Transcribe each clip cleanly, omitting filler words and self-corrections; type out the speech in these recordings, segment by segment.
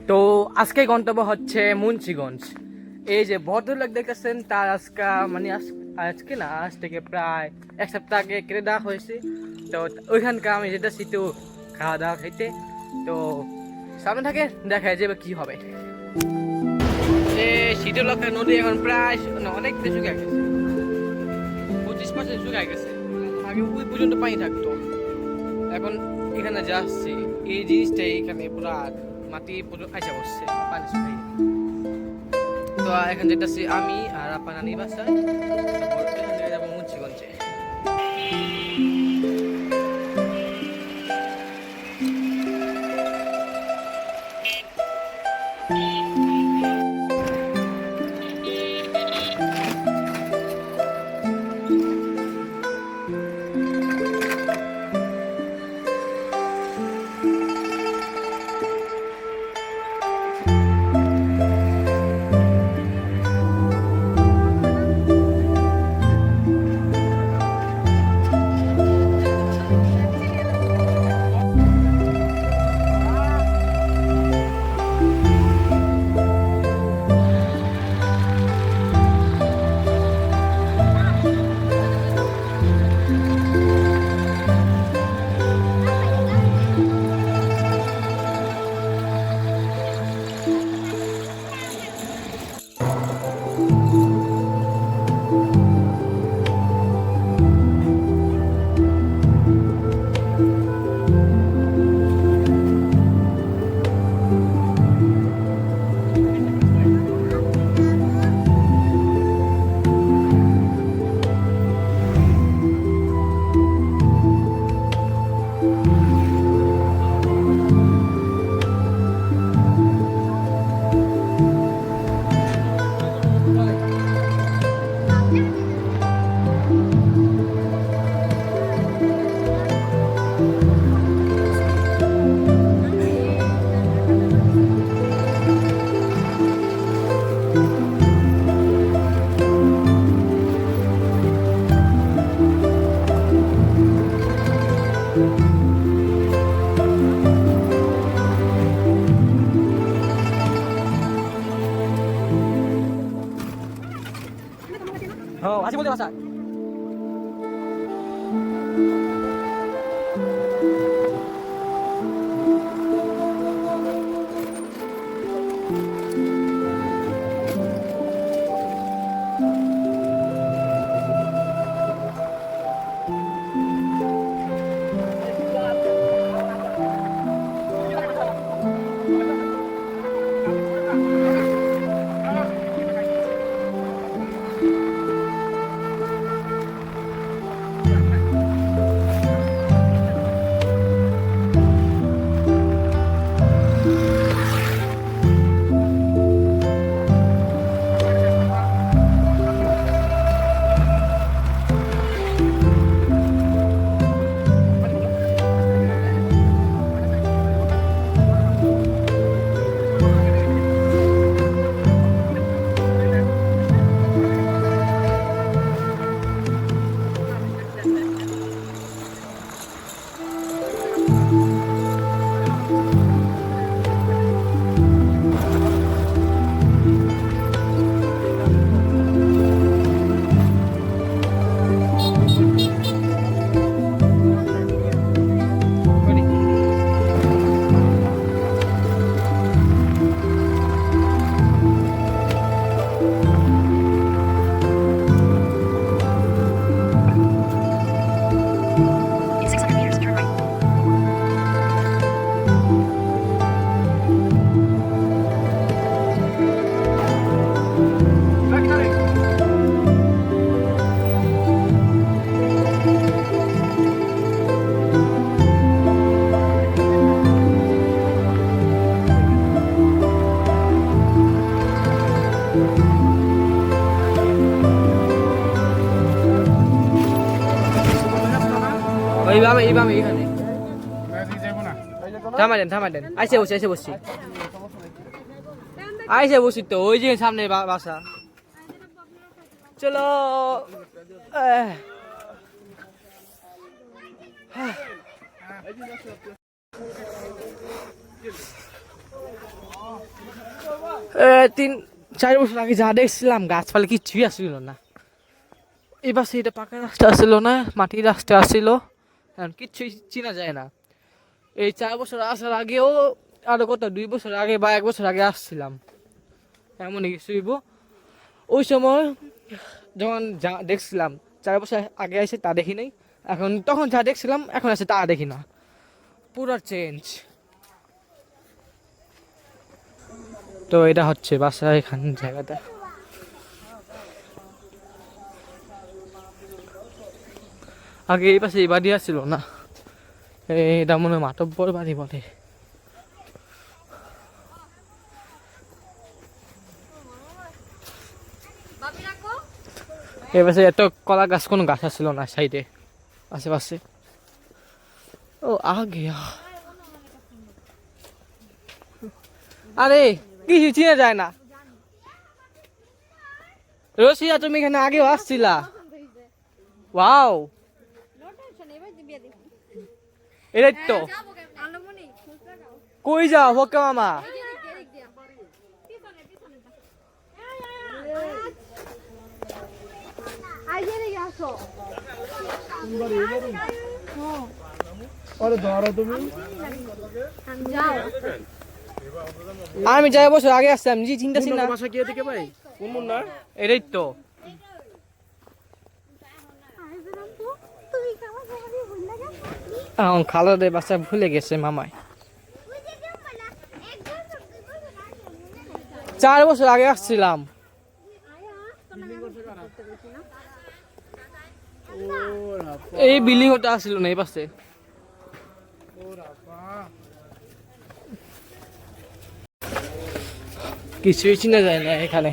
তো আজকে গন্তব্য হচ্ছে মুন্সিগঞ্জ। এই যে ভদ্রলোক দেখতেছেন তার আজকে মানে আজকে না, আজ থেকে প্রায় এক সপ্তাহ আগে কেটে দেওয়া হয়েছে। তো ওইখানকার আমি যেতেছি তো খাওয়া দাওয়া খাইতে। তো সামনে থাকে দেখা যাবে কি হবে। যে শীতলক্ষা নদী এখন প্রায় অনেকটা শুকিয়ে গেছে, 25% শুকিয়ে গেছে। আগে ওই পর্যন্ত পানি থাকতো, এখন এখানে যাচ্ছি এই জিনিসটাই এখানে পুরা মাটি পর্যন্ত আইসা বসছে পানি শুকাই। তো এখন যেতেছি আমি আর আপা নানি বাসায়, তারপর এখান থেকে যাবো মুন্সিগঞ্জে। হ্যাঁ হাসি বলতে ভাষা। In 600 meters, turn right. এইভাবে এখানে থামাই দেন আইসে বসছি তো ওই যে সামনে বাসা। চলো 3-4 বছর আগে যা দেখছিলাম গাছপালা কিচ্ছুই আসছিল না। এবার এটা পাকা রাস্তা আসছিল না, মাটির রাস্তা আসছিল, এখন কিচ্ছুই চেনা যায় না। এই 4 বছর আসার আগেও আরো কত 2 বছর আগে বা 1 বছর আগে আসছিলাম, এমনই কিছু হইব। ওই সময় যখন যা দেখছিলাম 4 বছর আগে এসে তা দেখি নাই, এখন তখন যা দেখছিলাম এখন আছে তা দেখি না, পুরো চেঞ্জ। তো এটা হচ্ছে বাসা এখান জায়গাটা। আগে এই পাশে এই বাড়ি আসছিল না, এটা মনে হয় মাতব্বর বাড়ি বলে। এই পাশে এত কলা গাছ কোনো গাছ আসছিল না সাইডে আশেপাশে। ও আগে আরে কিছু চিনা যায় না। রশিয়া তুমি এখানে আগেও আসছিলা? ওয়াও, এটাই তো। কই যাও হোকা মামা? আমি 4 বছর আগে আসলাম, জি চিন্তা ছিল না। বাসা কি এদিকে ভাই? কোন মন না? এটাই তো। খালাদের বাসা ভুলে গেছে মামায়। 4 বছর আগে আসছিলাম। এই বিল্ডিং ওটা আসছিল না এই পাশে। কিছুই চিনা যায় না এখানে।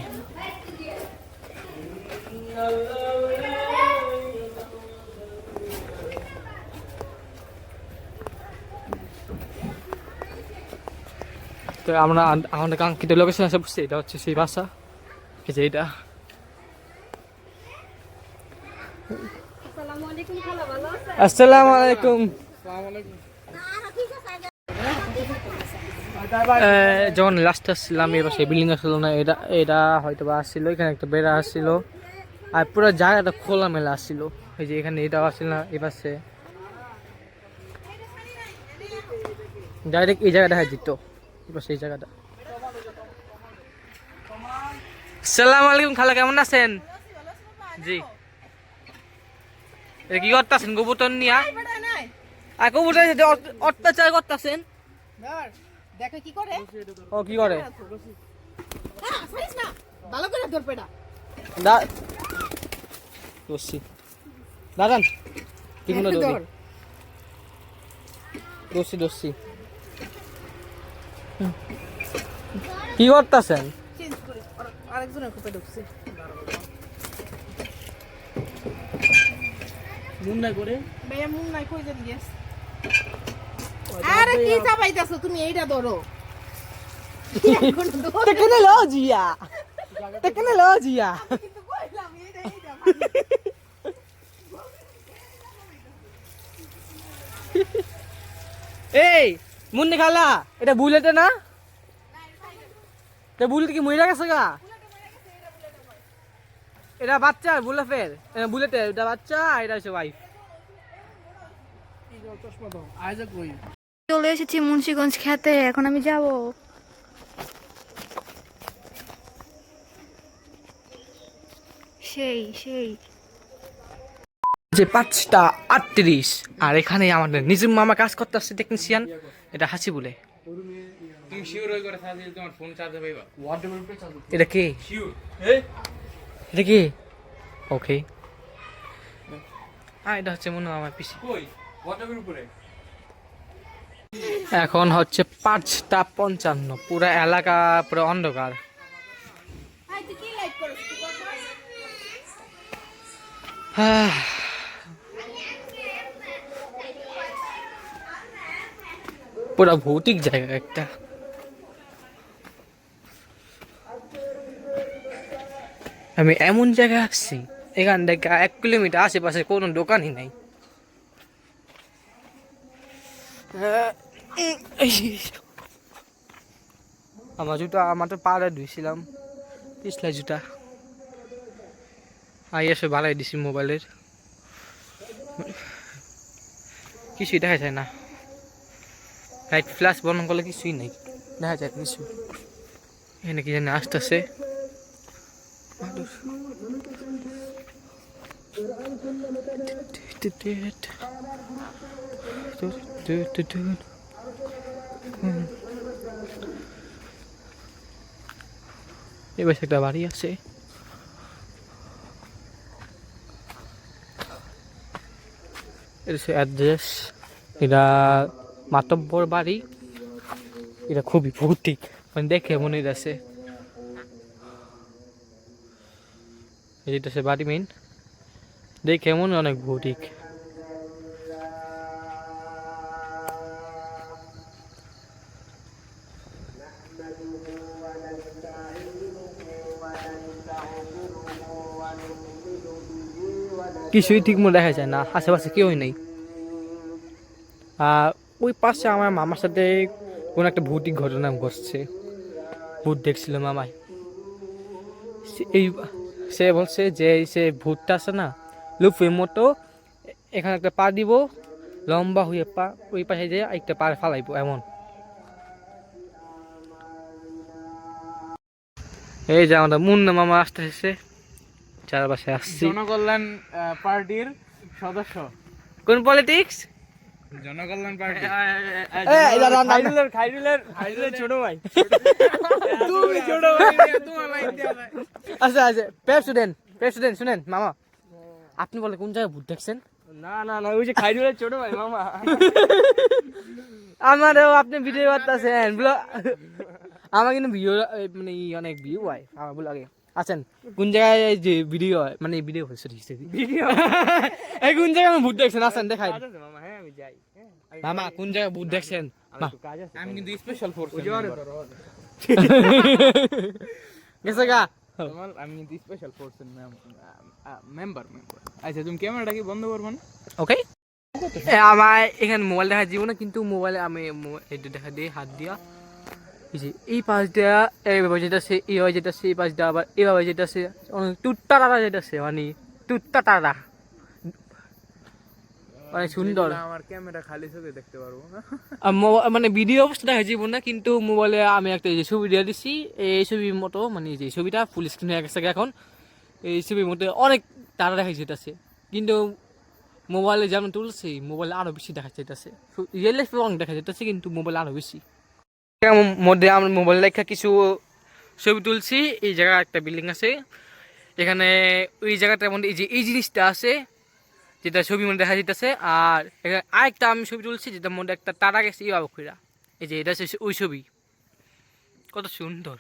তো আমরা আমাদের কাঙ্ক্ষিত লোকেশন এসে বুঝছি, এটা হচ্ছে সেই বাসা, এই যে এটা। আসসালামু আলাইকুম। যখন লাস্ট আসছিলাম এবার সেই বিল্ডিং আসছিল না, এটা এটা হয়তো বা আসছিল, এখানে একটা বেড়া আসছিল আর পুরো জায়গাটা খোলামেলা আসছিল। এই যে এখানে এটাও আসছিল না, এ পাশে ডাইরেক্ট এই জায়গাটা দেখা যেত, এবার সেই জায়গাটা। আসসালামু আলাইকুম খালা, কেমন আছেন? জি, এটা কি করতেছেন? কবুতর নিয়া আর কবুতর অত্যাচার করতেছেন। দেখে কি করে? ও কি করে? ছাড়িস না, ভালো করে ধর পেডা। দাঁড়ান কি কোনো দোষী দোষী কি করতেছেন? চেঞ্জ করে আরেকজনের কোপে ঢুকছে। মন না করে ভাইয়া মুন নাই কই যাবি গেস? আরে কি চাপাইতাছো তুমি? এইটা ধরো। Tecnologia! Tecnologia! কিন্তু কইলাম এইটা এই মুন্নি খালা, এটা বুলেটে না? এটা বুলেট কি মহিলা গেছে গা? এটা বাচ্চা বুলেটের, বুলেটের এটা বাচ্চা, এটা হচ্ছে ওয়াইফ। চশমা দাও আইজা কই? চলে এসেছি মুন্সিগঞ্জ খেতে, এখন আমি যাব। সেই সেই যে 5টা 38 আর এখানে আমাদের নিজুম মামা কাজ করতে আসছে, টেকনিশিয়ান, এটা হাসি বলে। তুমি শিওর হই করে থাকলে তোমার ফোন চার্জ হবে বা ওয়াটার উপরে চার্জ হবে। এটা কে? শিওর এটা কে? ওকে, এটা হচ্ছে মনে হয় আমার পিসি। কই ওয়াটার উপরে? এখন হচ্ছে 5টা 55, পুরো এলাকা পুরো অন্ধকার। আই তুই কি লাইক করছ? পুরো ভৌতিক জায়গা একটা। আমি এমন জায়গায় আসছি, এখান থেকে 1 কিলোমিটার আশেপাশে কোনো দোকানই নাই। আমার জুতা মাত্র পাড়ে ধুইছিলাম, পিছলা জুতা এসে ভাড়াই দিছি মোবাইলের, কিছুই দেখা যায় না, লাইট ফ্ল্যাশ বন্ধ করলে কিছুই নেই, দেখা যায় কিছু। এখানে কি জানি আসতেছে, এবার একটা বাড়ি আছে, অ্যাড্রেস, এটা মাতব্বর বাড়ি, এটা খুবই ভৌতিক, মানে দেখে মনে হইতেছে এটা সে বাড়ি মেন, দেখে মনে অনেক ভৌতিক। কিছুই ঠিক মতো দেখা যায় না, আশেপাশে কেউই নেই। ওই পাশে আমার মামার সাথে কোনো একটা ভৌতিক ঘটনা ঘটছে, ভূত দেখছিল মামায়, এই সে বলছে যে সে ভূতটা আছে না লুফের মতো, এখানে একটা পা দিব, লম্বা হয়ে পা ওই পাশে দিয়ে একটা পা ফালাইব এমন। এই যে আমাদের মুন্না মামা আসতেছে, চারপাশে আসছি। জনকল্যাণ পার্টির সদস্য। কোন পলিটিক্স? জনকল্যাণ পার্টি। খাইরুলের ছোট ভাই। তুমি ছোট ভাই, তোমার লাইন দেয়া ভাই। আচ্ছা আচ্ছা, প্রেসিডেন্ট শুনেন মামা, আপনি বলে কোন জায়গায় ভূত দেখছেন? না না না, ওই যে খাইরুলের ছোট ভাই মামা। আমারও আপনি ভিডিও করতেছেন, আমার কিন্তু ভিডিও মানে অনেক ভিউ হয় আমার ব্লগে। আছেন কোন জায়গায় যে ভিডিও হয়, মানে ভিডিও হয়েছে ভিডিও এই কোন জায়গায় ভূত দেখছেন? আসেন দেখাই মামা। হ্যাঁ আমি যাই। মামা, কোন জায়গায় ভূত দেখছেন? আমি কিন্তু স্পেশাল ফোর্স গেছে গা, আমি কিন্তু স্পেশাল ফোর্সের মেম্বার। আচ্ছা তুমি ক্যামেরাটা কি বন্ধ করবো না? ওকে। আমার এখানে মোবাইল দেখা যাবো না, কিন্তু মোবাইলে আমি এটা দেখা দিই হাত দিয়া, এই পাশ দেওয়া এইভাবে যেতেছে, এইভাবে যেতেছে, এই পাশ দেওয়া আবার এইভাবে যেতেছে, অনেক টুট্টা তারা যেতেছে, মানে টুট্টা তারা অনেক সুন্দর। আমার ক্যামেরা খালি চোখে দেখতে পারবো না। মানে ভিডিও অবস্থা দেখা যাবো না, কিন্তু মোবাইলে আমি একটা যে ছবি দিয়ে দিচ্ছি, এই ছবির মতো, মানে যে ছবিটা ফুল স্ক্রিন হয়ে গেছে এখন, এই ছবির মধ্যে অনেক তারা দেখা যেতেছে, কিন্তু মোবাইলে যেমন তুলছি মোবাইলে আরো বেশি দেখা যেতেছে, রিয়েল লাইফে অনেক দেখা যেতেছে, কিন্তু মোবাইলে আরো বেশি। মধ্যে আমরা মোবাইল লেখা কিছু ছবি তুলছি, এই জায়গায় একটা বিল্ডিং আছে, এখানে ওই জায়গাটার মধ্যে এই যে এই জিনিসটা আছে যেটা ছবির মধ্যে দেখা যেতেছে, আর এখানে আরেকটা আমি ছবি তুলছি যেটার মধ্যে একটা তারা গেছে, এই বাবুরা, এই যে এটা হচ্ছে ওই ছবি, কত সুন্দর,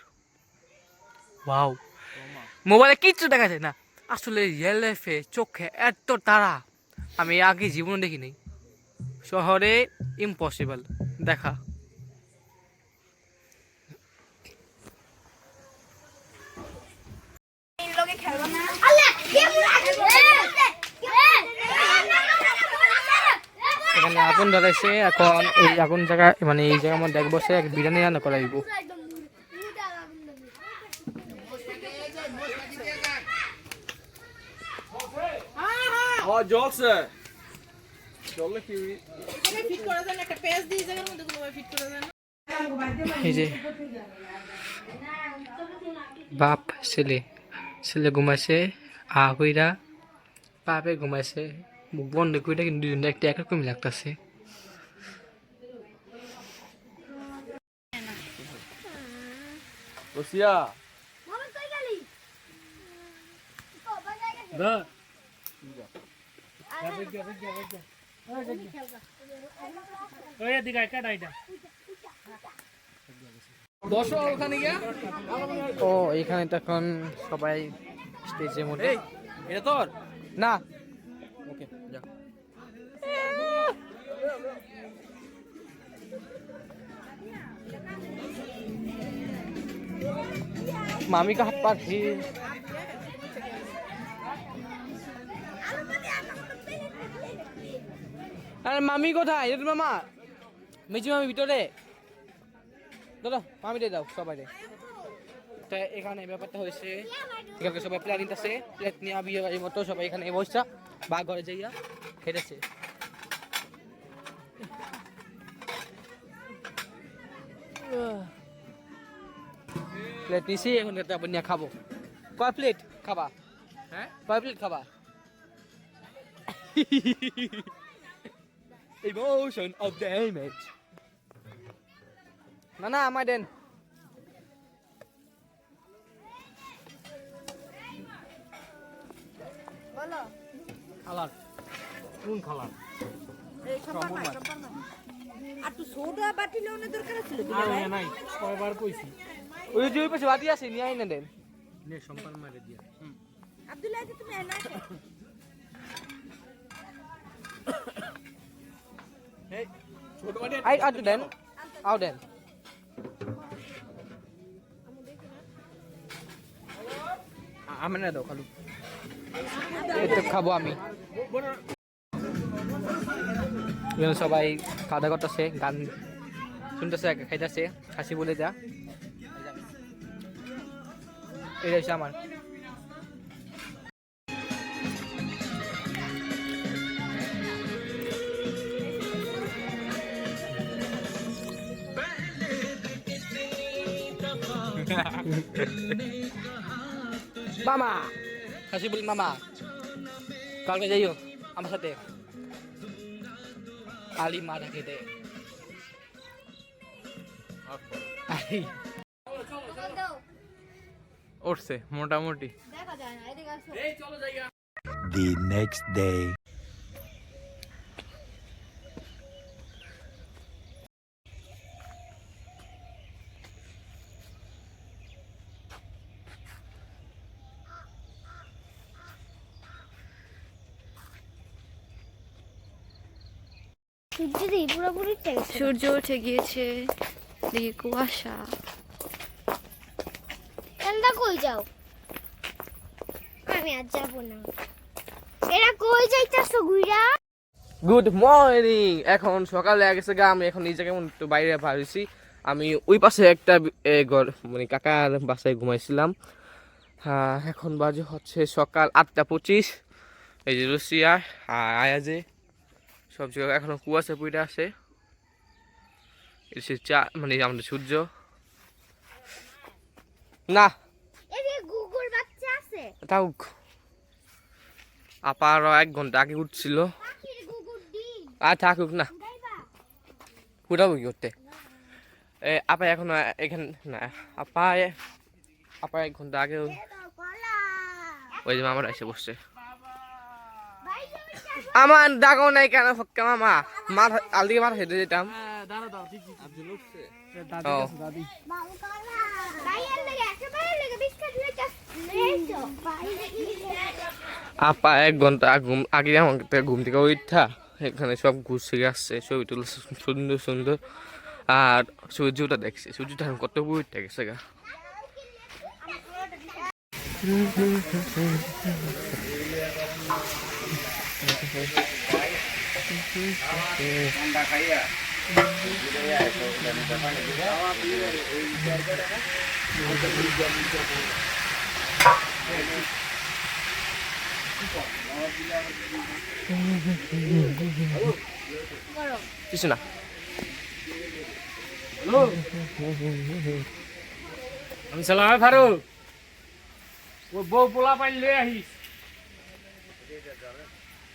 ওয়াও। মোবাইলে কিচ্ছু দেখা যায় না, আসলে রিয়েল লাইফে চোখে এত তারা আমি আগে জীবনে দেখিনি, শহরে ইম্পসিবল দেখা। এখানে আগুন ধরাইছে, এখন এই আগুন জায়গা, মানে এই জায়গার মধ্যে এক বসে এক বিরিয়ানি রান্না করাইব। জলসে জলে কি ফিট করা যায় না, একটা পেজ দিয়ে জায়গার মধ্যে গুলো ফিট করা যায় না। এই যে বাপ ছেলে ঘুমাইছে, হইরা বাপে ঘুমাইছে, মুখ বন্ধ কইরা, কিন্তু দুজনে একটা একরকম লাগতেছে। রসিয়া দা বসো ওখানে গিয়া। ও এখানে তখন সবাই স্টেজের মধ্যে, এটা তোর না ওকে যা। মামি কা হাত পা ঘি, আরে মামি কোথায়? এটা মামা, মেজি মামি ভিতরে। দাদা আমি দিয়ে দাও সবাই রে। তো এখানে ব্যাপারটা হয়েছে, এখানে সবাই প্লেট নিতেছে, প্লেট নিয়ে বিয়ে বাড়ির মতো সবাই এখানে বসছা বা ঘরে যাইয়া খেতেছে। প্লেট নিছি, এখন তারপর নিয়ে খাবো। কয় প্লেট খাবা? হ্যাঁ কয় প্লেট খাবা? Emotion of the image. না আমায় দেন। বলো খালার কোন খালার? এই সম্পার নাই আর তুই সোডা বাটি লওনে দরকার ছিল নাই কয়বার কইছি। ওই যে ওই পাশে বাটি আছে নিয়ে আইনা দেন। নে সম্পান মারে দিয়া। আব্দুল্লাহ যে তুমি এনা এই ছোট বাটি আই আট দেন। আও দেন। আমি না দাও খালু। এটা খাবো আমি। এখানে সবাই খাওয়া দাওয়া করতেছে, গান শুনতেছে, খাইতেছে, হাসি বলে যা। এটা হচ্ছে আমার। মামা হাসি বলি মামা কালকে যাইও আমার সাথে আলি মারা খেতে। উঠছে মোটামুটি। দেখা যায় না, এদিকে আসো। The next day. সূর্য উঠে গিয়েছে, দেখি কুয়াশা। এন্দা কই যাও? আমি আজ যাব না। এরা কই যাইতাছো গুইরা? Good morning. এখন সকালে গেছে গা, আমি এখন নিজে কেমন একটু বাইরে ভাবছি। আমি ওই পাশে একটা ঘর মানে কাকার বাসায় ঘুমাইছিলাম। হ্যাঁ এখন বাজে হচ্ছে সকাল 8:25। এই যে রুসিয়া আর আয়াজে সব জায়গায় এখনো কুয়াশা পুইটা আছে। এসে চা মানে আমাদের সূর্য না এই যে গুগুর বাচ্চা আছে। তাও আপার 1 ঘন্টা আগে উঠছিল। পাখির গুগুর ডিম আর থাকুক না, উড়াইবা? ফুটাবো কি করতে। আপা এখন এখানে না, আপা 1 ঘন্টা আগে এ দাও কলা। ওই যে মামারা এসে বসছে। ভাই তুমি যাবো? আমার ডাকও নাই কেন ফক্কা মামা, মার আলদিকে মার হেঁটে যেতাম। ও মাউ কলা। ভাই এর লাগে একেবারে লাগে বিস্কুট লইছো। ভাই আপা 1 ঘন্টা আগে আমাকে ঘুম থেকে উঠা এখানে সব ঘুরছে গেছে, ছবি তুলছে সুন্দর সুন্দর। আর সূর্যটা দেখছে, সূর্যটা এখন কত উঠে গেছে গা। কিছু না। আমি সালাম ফারুক, ও বউ পোলা পাইন লই আহিস,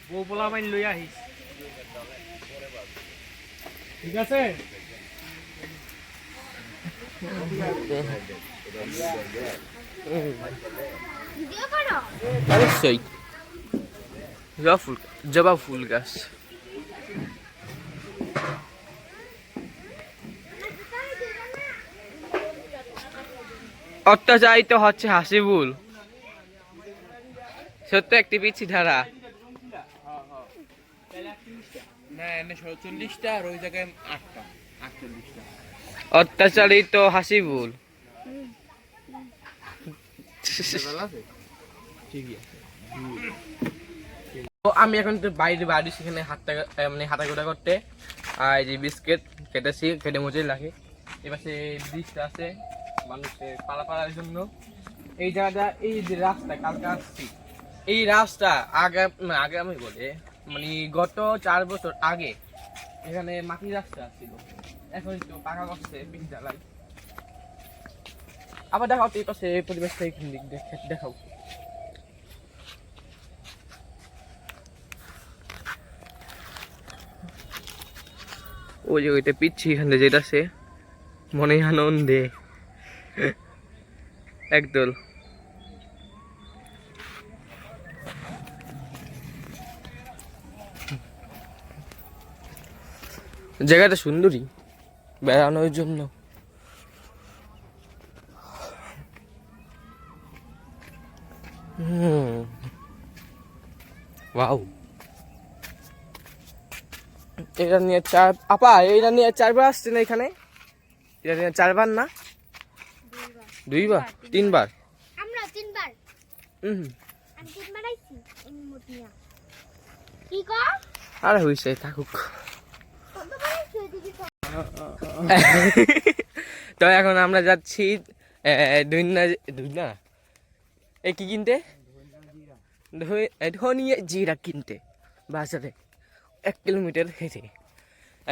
বউ পোলা পাইন লই আহিস, ঠিক আছে? ভিডিও করো। অবশ্যই জবা ফুল গাছ। অত্যাচারিত হচ্ছে হাসিবুল, সত্য একটি পিচ্ছি ধারা। না এনে 40টা আর ওই জায়গায় 8টা 48টা। অত্যাচারিত হাসিবুল। ঠিকই আছে। তো আমি এখন তো বাইরে সেখানে হাঁটাঘোটা করতে। আর এই যে বিস্কিট কেটেছি, কেটে মুচে রাখি। এপাশে ব্রিজটা আছে মানুষের পারাপারের জন্য। এই জায়গাটা, এই যে রাস্তা কালকে আসছি, এই রাস্তা আগামী বলে মানে গত 4 বছর আগে এখানে মাটির রাস্তা ছিল, এখন একটু পাকা করছে পিচ জ্বালাই। আবার দেখাও তো এই পাশে পরিবেশটা, এখান দিক দেখাও। ওই যে ওইটা পিচ্ছি এখান থেকে যেটা আছে মনে আনন্দে একদল। জায়গাটা সুন্দরী বেড়ানোর জন্য। ওয়াও, এটা নিয়ে এটা নিয়ে 4 বার আসছে না এখানে? এটা নিয়ে 4 বার না 2 বার 3 বার? আমরা 3 বার। আমি 3 বার আইছি এই মুটিয়া। কি গো? আরে হইছে থাকুক। কতবার আইছো এদিকে? তো এখন আমরা যাচ্ছি দুইনা এ কি কিনতে, ধনিয়া জিরা কিনতে বাজারে 1 কিলোমিটার হেঁটে।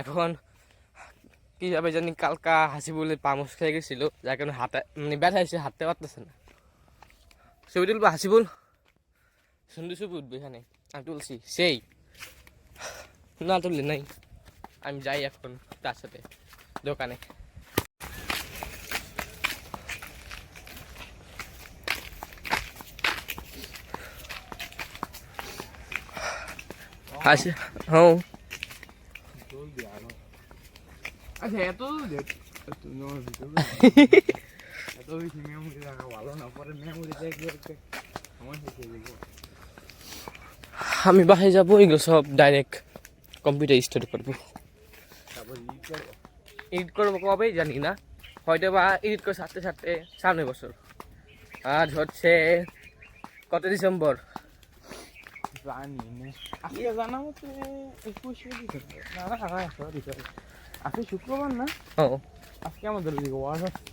এখন কি যাবে জানি, কালকা হাসিবুলের পামস খেয়ে গেছিল, যার কারণে হাতে মানে ব্যথা এসে হাঁটতে পারতেছে না। ছবি তুলবো হাসিবুল? সুন্দর ছবি উঠবে এখানে, আমি তুলছি সেই না তুললে নাই। আমি যাই এখন তার সাথে দোকানে। আচ্ছা হ্যাঁ, আচ্ছা এত এত বেশি মেমোরি রাখা ভালো না, পরে মেমোরি দেখবে সমস্যা হয়ে যাবে। আমি বাসায় যাবো, এগুলো সব ডাইরেক্ট কম্পিউটার স্টার্ট করবো। তারপর এডিট করবো কবে জানি না, হয়তো বা এডিট করে সারতে সামনে বছর। আজ হচ্ছে কত ডিসেম্বর? জানি না, আজকে জানা মতো 21 না না, সরি আজকে শুক্রবার না? ও আজকে আমাদের ওদিকে ওয়াজ আছে।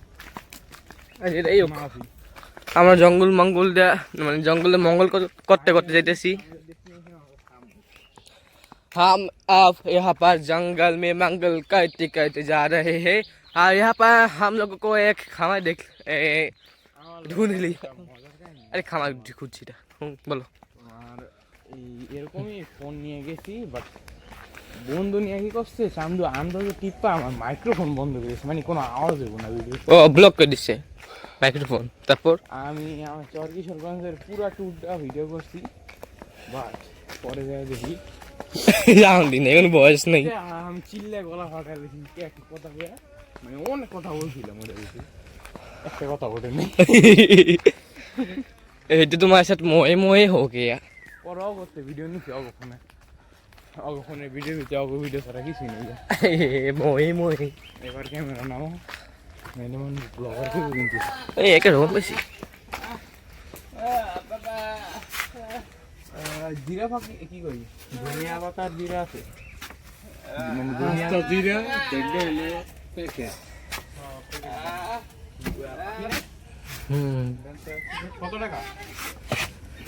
এটাই হোক, আমরা জঙ্গল মানে জঙ্গলে মঙ্গল করতে যাইতেছি। हम अब यहाँ पर जंगल में मंगल करते करते जा रहे हैं, और यहाँ पर हम लोगों को एक खामा ढूंढ ली। अरे खामा খুঁজছি না, বলো। আর এরকমই ফোন নিয়ে গেছি, বাট বন্ধু নিয়ে কি করছে, আমি টিপা আমার মাইক্রোফোন বন্ধ করে দিয়েছে, মানে কোনো আওয়াজ দেবো না ভিডিও। ও ব্লক করে দিচ্ছে মাইক্রোফোন। তারপর আমি আমার চরকিশোরগঞ্জের পুরো ট্যুরটা ভিডিও করছি, বাট পরে যাই দেখি জানি না, এখন বয়স নেই। আমি চিল্লে গলা ফাটা দেখি একটা কথা বলে, মানে অনেক কথা বলছিলাম ওদের ভিতরে, একটা কথা বলে নেই। এটা তোমার সাথে মোয়ে হো গিয়া। পরে অগত্যে ভিডিও নিচ্ছি, অগফোনের ভিডিও নিচ্ছি, ভিডিও ছাড়া কিছুই নেই। মোয়ে এবার ক্যামেরা নাও, মেন ব্লগার কেউ কিন্তু এই একটা রকম বেশি। জিরা ফাঁকি কি করি, ধনিয়া পাতার জিরা আছে, মানে ধনিয়া জিরা দেখবে কত টাকা?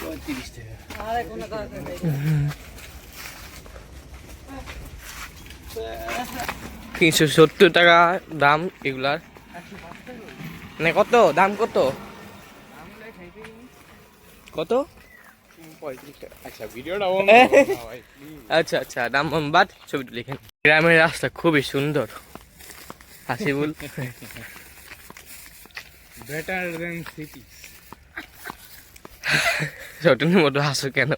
35 টাকা। 370 টাকা দাম এগুলার। মানে কত দাম, কত কত? 35 টাকা। আচ্ছা ভিডিওটা অন ভাই প্লিজ। আচ্ছা আচ্ছা, দাম বাদ, ছবি তুলে এখানে। গ্রামের রাস্তা খুবই সুন্দর হাসিবুল। Better than city. ছোটনের মতো হাসো কেন?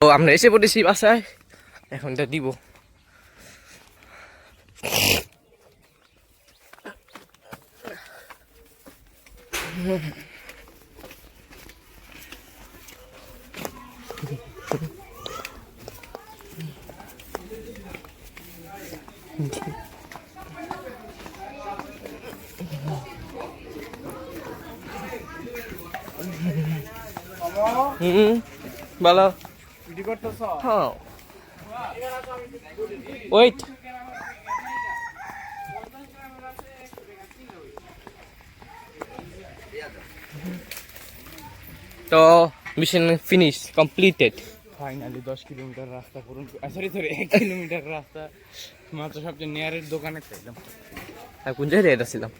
তো আমরা এসে পড়েছি বাসায়, এখন এটা দিব। বলো ভিডিও করতেছ? হ্যাঁ ওয়েট তো mission finish completed finally 10 kilometre রাস্তা পূরণ সরি 1 কিলোমিটার রাস্তা মাত্র সবচেয়ে নিয়ারের দোকানে চাইলাম। আর কোন জায়গায় এটা ছিলাম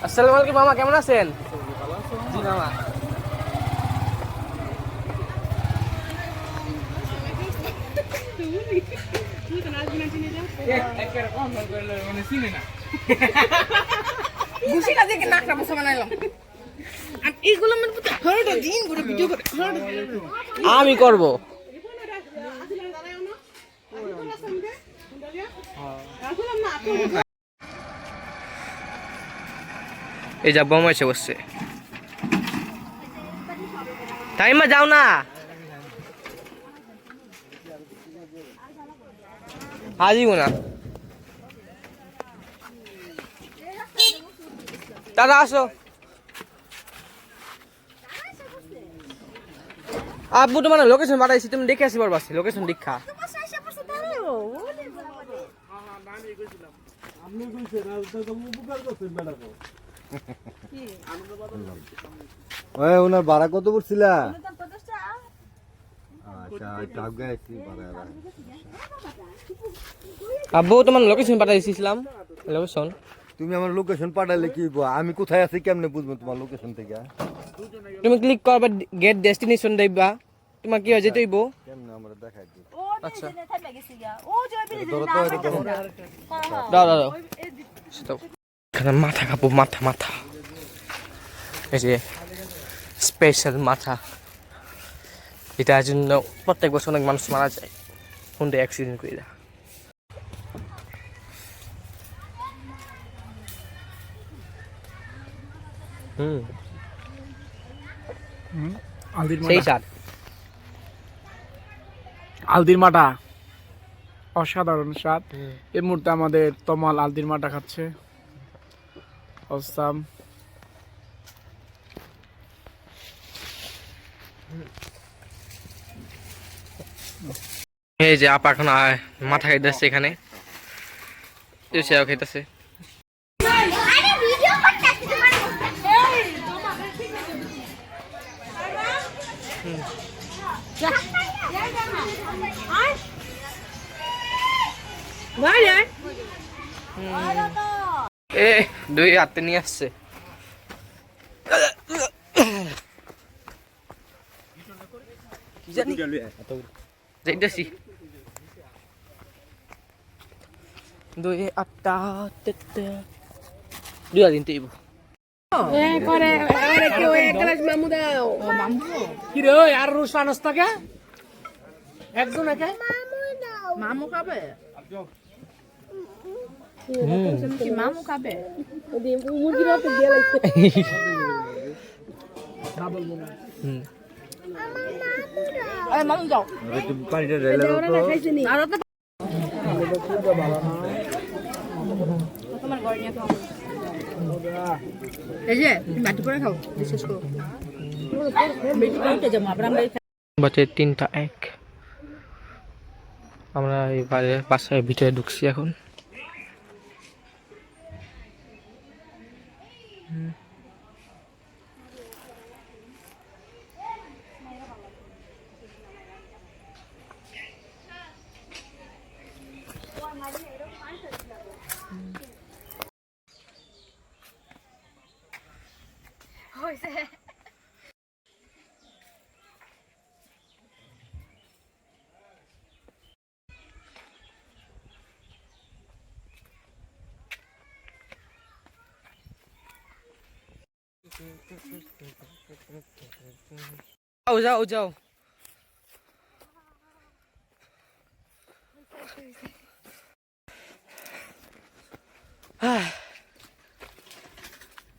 আসসালামু আলাইকুম মামা, কেমন আছেন? জি মামা। আমি করব এই যা বোমা এসে বসছে টাইমে যাও না হাজিব না দাদা আসো আব্বু তোমার লোকেশন পাঠাইছি তুমি দেখে আসি পারবা লোকেশন দীক্ষা ওনার ভাড়া কত পড়ছিলা? আচ্ছা টাক গাইছি ভাড়া। আব্বু তোমার লোকেশন পাঠাইছিলাম লোকেশন তুমি আমার লোকেশন পাঠালে কি হইবো? আমি কোথায় আছি কেমনে বুঝবো তোমার লোকেশন থেকে? তুমি ক্লিক করবা গেট ডেস্টিনেশন দেখবা তোমার কি হয়ে যেতে হইব কেমনে আমরা দেখাই দিই। আচ্ছা ধরো তো এটা ধরো। দাও দাও দাও স্টপ এখানে মাথা কাপড় মাথা মাথা এই যে স্পেশাল মাথা এটার জন্য প্রত্যেক বছর অনেক মানুষ মারা যায় কোনটা অ্যাক্সিডেন্ট করে দেয় সেই স্বাদ আলদির মাটা অসাধারণ স্বাদ। এই মুহূর্তে আমাদের তমাল আলদির মাটা খাচ্ছে। অসাম। এই যে আপা এখন মাথা খাইতেছে এখানে সেও খাইতেছে আরে ভিডিও করতেছি তোমার এ দুই হাতে নিয়ে আসছে কি জানি যাইতেছি 2 8 2 দিন তেইব কি রে ওই আর রুশ মানুষ থাকে একজন একে মামু খাবে কি মামু খাবে মামু যাও একটু পানিটা ঢেলে দাও তো। এই যে বাটি করে খাও শেষ করো বেটি করে যাবো আবার আমরা বাজে 3টা 1 আমরা এই বাসায় ভিতরে ঢুকছি এখন যাও যাও যাও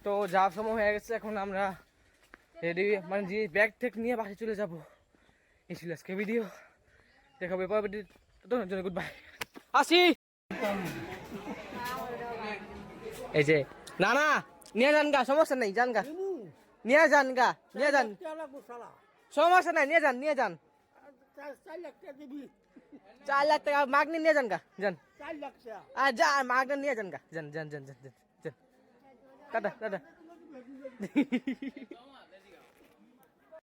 তো যাওয়ার সময় হয়ে গেছে, এখন আমরা রেডি, মানে যে ব্যাগ থেকে নিয়ে বাসে চলে যাবো। এই ছিল আজকে ভিডিও, দেখাবো এরপর ভিডিও, ততক্ষণের জন্য গুড বাই, আসি। এই যে না না নিয়ে যান গা, সমস্যা নেই, যান গা, নিয়ে যান গা, নিয়ে যান, সমস্যা নাই, নিয়ে যান, নিয়ে যান। 4 লাখ টাকা মাগনি নিয়ে যান গা, যান। আর যা মাগনা নিয়ে যান গা, যান যান যান যান যান। Tata tata.